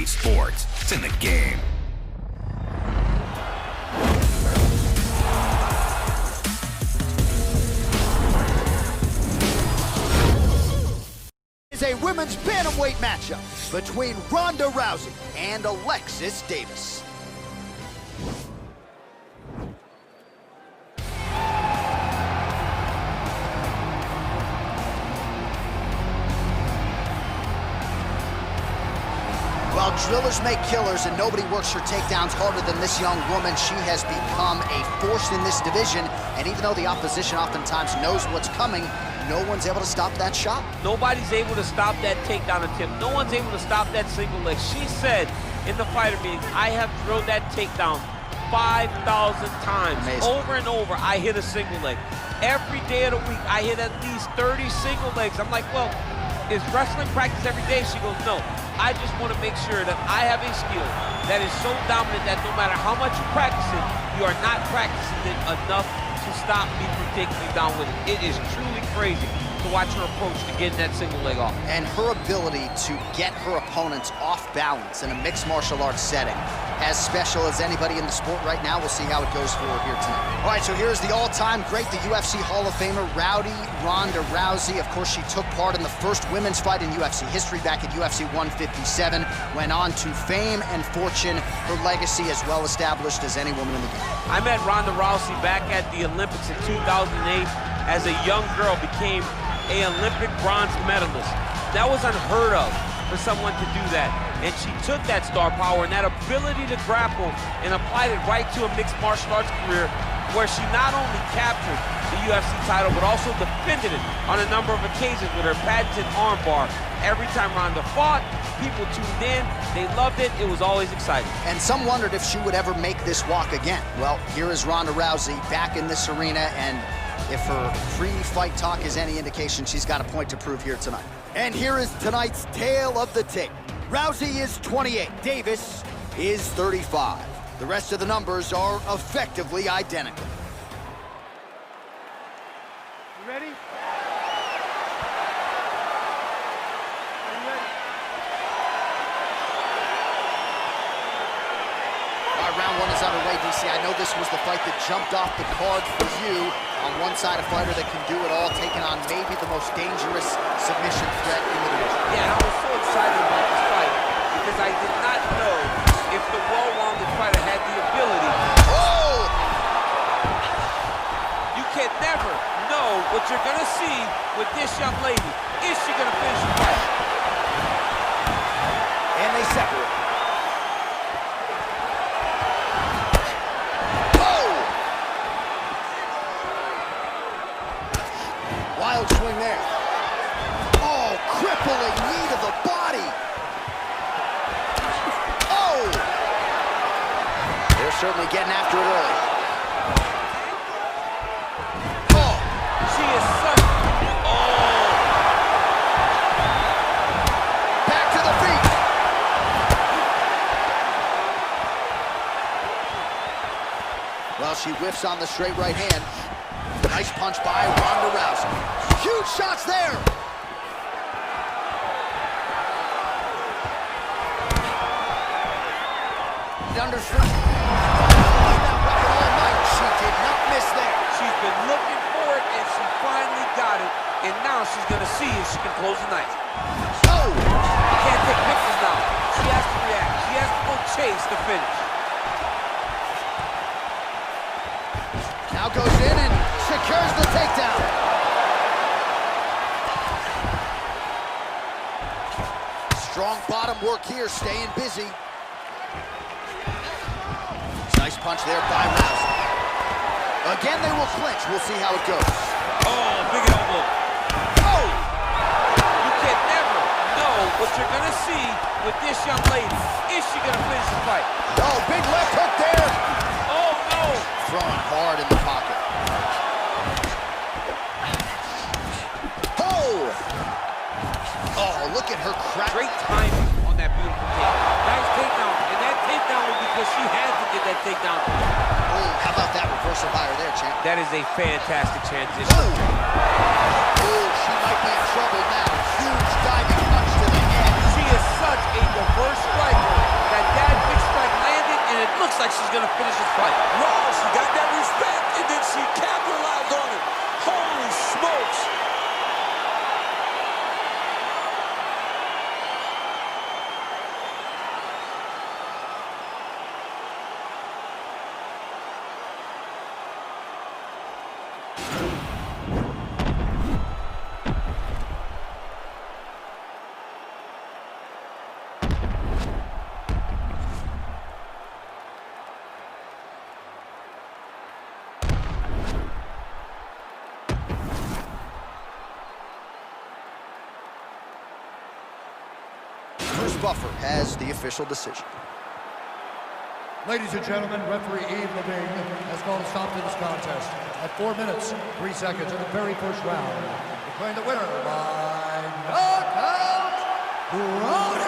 UFC sports. It's in the game. Is a women's bantamweight matchup between Ronda Rousey and Alexis Davis. Well, drillers make killers, and nobody works her takedowns harder than this young woman. She has become a force in this division, and even though the opposition oftentimes knows what's coming, no one's able to stop that shot. Nobody's able to stop that takedown attempt. No one's able to stop that single leg. She said in the fighter meeting, I have drilled that takedown 5,000 times. Amazing. Over and over, I hit a single leg. Every day of the week, I hit at least 30 single legs. I'm like, well, is wrestling practice every day? She goes, no. I just want to make sure that I have a skill that is so dominant that no matter how much you practice it, you are not practicing it enough to stop me from taking you down with it. It is truly crazy to watch her approach to getting that single leg off. And her ability to get her opponents off balance in a mixed martial arts setting, as special as anybody in the sport right now. We'll see how it goes for her here tonight. All right, so here's the all-time great, the UFC Hall of Famer, Ronda Rousey. Of course, she took part in the first women's fight in UFC history back at UFC 157, went on to fame and fortune, her legacy as well established as any woman in the game. I met Ronda Rousey back at the Olympics in 2008. As a young girl, became an Olympic bronze medalist. That was unheard of for someone to do that. And she took that star power and that ability to grapple and applied it right to a mixed martial arts career, where she not only captured the UFC title, but also defended it on a number of occasions with her patented armbar. Every time Ronda fought, people tuned in, they loved it, it was always exciting. And some wondered if she would ever make this walk again. Well, here is Ronda Rousey back in this arena, and if her pre-fight talk is any indication, she's got a point to prove here tonight. And here is tonight's tale of the tape. Rousey is 28, Davis is 35. The rest of the numbers are effectively identical. You ready? Round one is underway, DC. I know this was the fight that jumped off the card for you. On one side, a fighter that can do it all, taking on maybe the most dangerous submission threat in the division. Yeah, I was so excited about this fight because I did not know if the well-rounded fighter had the ability. Oh! You can never know what you're going to see with this young lady. Is she going to finish the fight? And they separate. Wild swing there. Oh, crippling knee to the body. Oh! They're certainly getting after it early. Oh! She is such... Oh! Back to the feet. Well, she whiffs on the straight right hand. Nice punch by Ronda Rousey. Huge shots there. Understood. That weapon all night. She did not miss there. She's been looking for it, and she finally got it. And now she's going to see if she can close the night. Oh! She can't take pictures now. She has to react. She has to go chase the finish. Now goes in and secures the takedown. Strong bottom work here, staying busy. Nice punch there by Rousey. Again, they will clinch. We'll see how it goes. Oh, big elbow. Oh! You can never know what you're going to see with this young lady. Is she going to finish the fight? Oh, big left hook there. Oh, no! Throwing hard in the pocket. Oh! Oh, look at her crack. Great timing on that beautiful take. Nice takedown. And that takedown was because she had to get that takedown. Oh, how about that reversal by her there, champ? That is a fantastic transition. Oh! Oh, she might be in trouble now. Huge diving punch to the head. She is such a diverse striker. like she's gonna finish this fight. No, she got that respect, and then she capitalized on it. Holy smokes. Bruce Buffer has the official decision. Ladies and gentlemen, referee Yves Levine has called a stop to this contest at 4 minutes, 3 seconds of the very first round, declaring the winner by knockout, Ronda